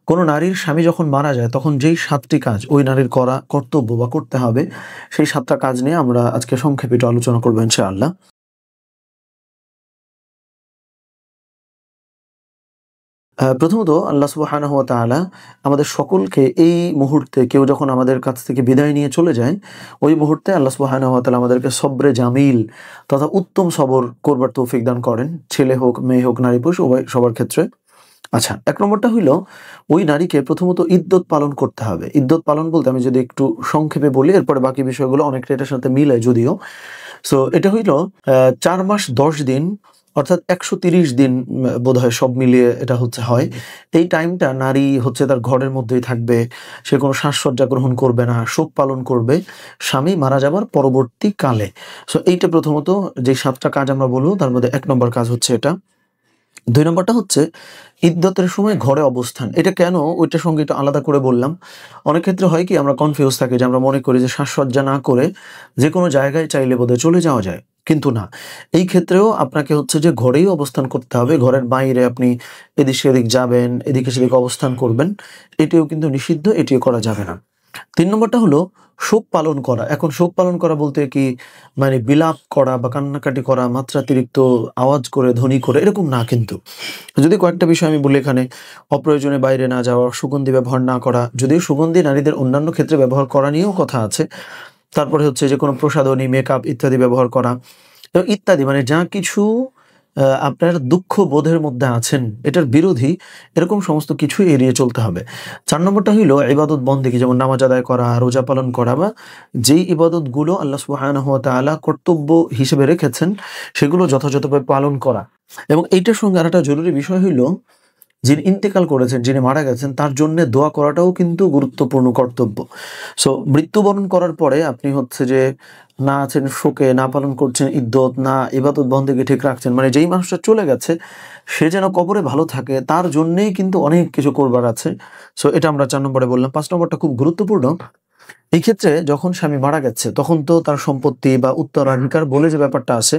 কোনো নারীর স্বামী যখন মারা যায় তখন যেই ৭টি কাজ ওই নারীর করা কর্তব্য বা করতে হবে, সেই ৭টা কাজ নিয়ে আমরা আজকে সংক্ষেপে একটু আলোচনা করব ইনশাআল্লাহ। প্রথমত আল্লাহ সুবহানাহু ওয়া তাআলা আমাদের সকলকে এই মুহূর্তে কেউ যখন আমাদের কাছ থেকে বিদায় নিয়ে চলে যায়, ওই মুহূর্তে আল্লাহ সুবহানাহু ওয়া তাআলা আমাদেরকে সবরে জামিল তথা উত্তম সবর করবার তৌফিক দান করেন। ছেলে হোক, মেয়ে হোক, নারী পুরুষ উভয় সবার ক্ষেত্রে। আচ্ছা, ১ নম্বরটা হইল ওই নারীকে প্রথমত ইদ্যত পালন করতে হবে। ইদ্যত পালন বলতে আমি যদি একটু সংক্ষেপে বলি, এরপরে বাকি বিষয়গুলো অনেকটা এটার সাথে মিলে যদিও। সো এটা হইল ৪ মাস ১০ দিন, অর্থাৎ ১৩০ দিন বোধহয় সব মিলিয়ে এটা হয়। এই টাইমটা নারী তার ঘরের মধ্যেই থাকবে। সে কোনো সাজসজ্জা গ্রহণ করবে না, শোক পালন করবে স্বামী মারা যাবার পরবর্তীকালে। সো এইটা প্রথমত যে ৭টা কাজ আমরা বলব তার মধ্যে ১ নম্বর কাজ হচ্ছে এটা। ২ নম্বরটা হচ্ছে ইদ্যতের সময় ঘরে অবস্থান। এটা কেন ওইটার সঙ্গে একটু আলাদা করে বললাম, অনেক ক্ষেত্রে হয় কি আমরা কনফিউজ থাকি যে আমরা মনে করি যে সাজসজ্জা না করে যেকোনো জায়গায় চাইলে বোধহয় চলে যাওয়া যায়। কিন্তু না, এই ক্ষেত্রেও আপনাকে যে ঘরেই অবস্থান করতে হবে। ঘরের বাইরে আপনি এদিক সেদিক যাবেন, এদিকে সেদিক অবস্থান করবেন, এটিও কিন্তু নিষিদ্ধ, এটিও করা যাবে না। ৩ নম্বরটা হলো শোক পালন করা। এখন শোক পালন করা বলতে কি মানে বিলাপ করা বা কান্নাকাটি করা, মাত্রাতিরিক্ত আওয়াজ করে, ধ্বনি করে, এরকম না কিন্তু। যদি কয়েকটা বিষয় আমি বলি এখানে, অপ্রয়োজনে বাইরে না যাওয়া, সুগন্ধি ব্যবহার না করা, যদিও সুগন্ধি নারীদের অন্যান্য ক্ষেত্রে ব্যবহার করা নিয়েও কথা আছে। তারপরে যে কোনো প্রসাধনী, মেকআপ ইত্যাদি ব্যবহার করা ইত্যাদি, মানে যা কিছু আপনার দুঃখ বোধের মধ্যে আছেন এটার বিরোধী, এরকম সমস্ত কিছু এড়িয়ে চলতে হবে। ৪ নম্বরটা হইল ইবাদত বন্দেগী, যেমন নামাজ আদায় করা, রোজা পালন করা, বা যেই ইবাদতগুলো আল্লাহ সুবহানাহু ওয়া তাআলা কর্তব্য হিসেবে রেখেছেন সেগুলো যথাযথভাবে পালন করা। এবং এইটার সঙ্গে আরেকটা জরুরি বিষয় হইল, যিনি ইন্তেকাল করেছেন, যিনি মারা গেছেন, তার জন্য দোয়া করাটাও কিন্তু গুরুত্বপূর্ণ কর্তব্য। সো মৃত্যুবরণ করার পরে আপনি যে না আছেন শোকে, না পালন করছেন ইদ্যত, না ইবাদত বন্দেগী ঠিক রাখছেন, মানে যেই মানুষটা চলে গেছে সে যেন কবরে ভালো থাকে, তার জন্যেই কিন্তু অনেক কিছু করবার আছে। সো এটা আমরা ৪ নম্বরে বললাম। ৫ নম্বরটা খুব গুরুত্বপূর্ণ। এই ক্ষেত্রে যখন স্বামী মারা গেছে তখন তো তার সম্পত্তি বা উত্তরাধিকার বলে যে ব্যাপারটা আছে,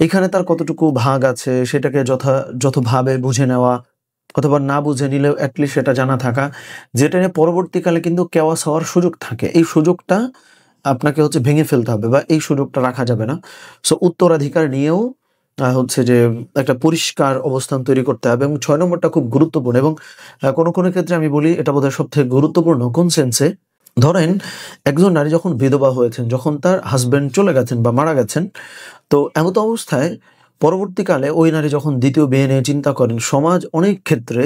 এখানে তার কতটুকু ভাগ আছে সেটাকে যথাযথভাবে বুঝে নেওয়া, অথবা না বুঝে নিলেও অ্যাটলিস্ট সেটা জানা থাকা, যেটা নিয়ে পরবর্তীকালে কিন্তু কেওয়াস হওয়ার সুযোগ থাকে। এই সুযোগটা আপনাকে ভেঙে ফেলতে হবে বা এই সুযোগটা রাখা যাবে না। সো উত্তরাধিকার নিয়েও যে একটা পরিষ্কার অবস্থান তৈরি করতে হবে। এবং ৬ নম্বরটা খুব গুরুত্বপূর্ণ, এবং কোনো ক্ষেত্রে আমি বলি এটা বোধহয় সবথেকে গুরুত্বপূর্ণ। কোন সেন্সে? ধরেন একজন নারী যখন বিধবা হয়েছেন, যখন তার হাজবেন্ড চলে গেছেন বা মারা গেছেন, তো এমত অবস্থায় পরবর্তীকালে ওই নারী যখন দ্বিতীয় বিয়ে নিয়ে চিন্তা করেন, সমাজ অনেক ক্ষেত্রে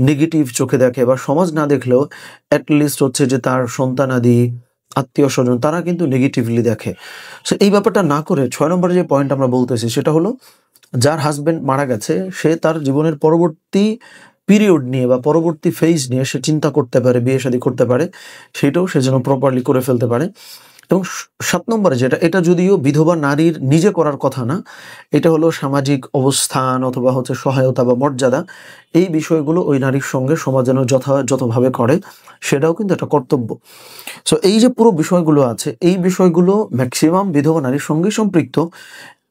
নেগেটিভ চোখে দেখে, বা সমাজ না দেখলেও অ্যাটলিস্ট যে তার সন্তানাদি, আত্মীয় স্বজন, তারা কিন্তু নেগেটিভলি দেখে। সো এই ব্যাপারটা না করে ৬ নম্বরে যে পয়েন্ট আমরা বলতেছি সেটা হলো, যার হাজবেন্ড মারা গেছে সে তার জীবনের পরবর্তী পিরিয়ড নিয়ে বা পরবর্তী ফেজ নিয়ে সে চিন্তা করতে পারে, বিয়ে শাদী করতে পারে, সেটাও সে যেন প্রপারলি করে ফেলতে পারে। এবং ৭ নম্বরে যেটা, এটা যদিও বিধবা নারীর নিজে করার কথা না, এটা হলো সামাজিক অবস্থান অথবা সহায়তা বা মর্যাদা, এই বিষয়গুলো ওই নারীর সঙ্গে সমাজ যেন যথাযথভাবে করে, সেটাও কিন্তু একটা কর্তব্য। সো এই যে পুরো বিষয়গুলো আছে, এই বিষয়গুলো ম্যাক্সিমাম বিধবা নারীর সঙ্গেই সম্পৃক্ত।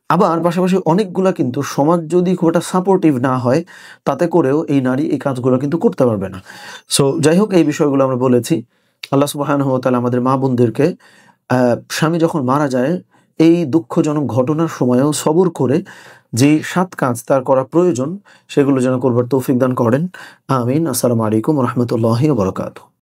আবার পাশাপাশি অনেকগুলা কিন্তু সমাজ যদি খুব একটা সাপোর্টিভ না হয়, তাতে করেও এই নারী এই কাজগুলো কিন্তু করতে পারবে না। সো যাই হোক, এই বিষয়গুলো আমরা বলেছি। আল্লাহ সুবহানাহু ওয়া তাআলা আমাদের মা বোনদেরকে স্বামী যখন মারা যায় এই দুঃখজনক ঘটনার সময়েও সবর করে যে ৭ কাজ তার করা প্রয়োজন সেগুলো যেন করবার তৌফিক দান করেন। আমিন। আসসালামু আলাইকুম ওয়া রাহমাতুল্লাহি ওয়া বারাকাতুহু।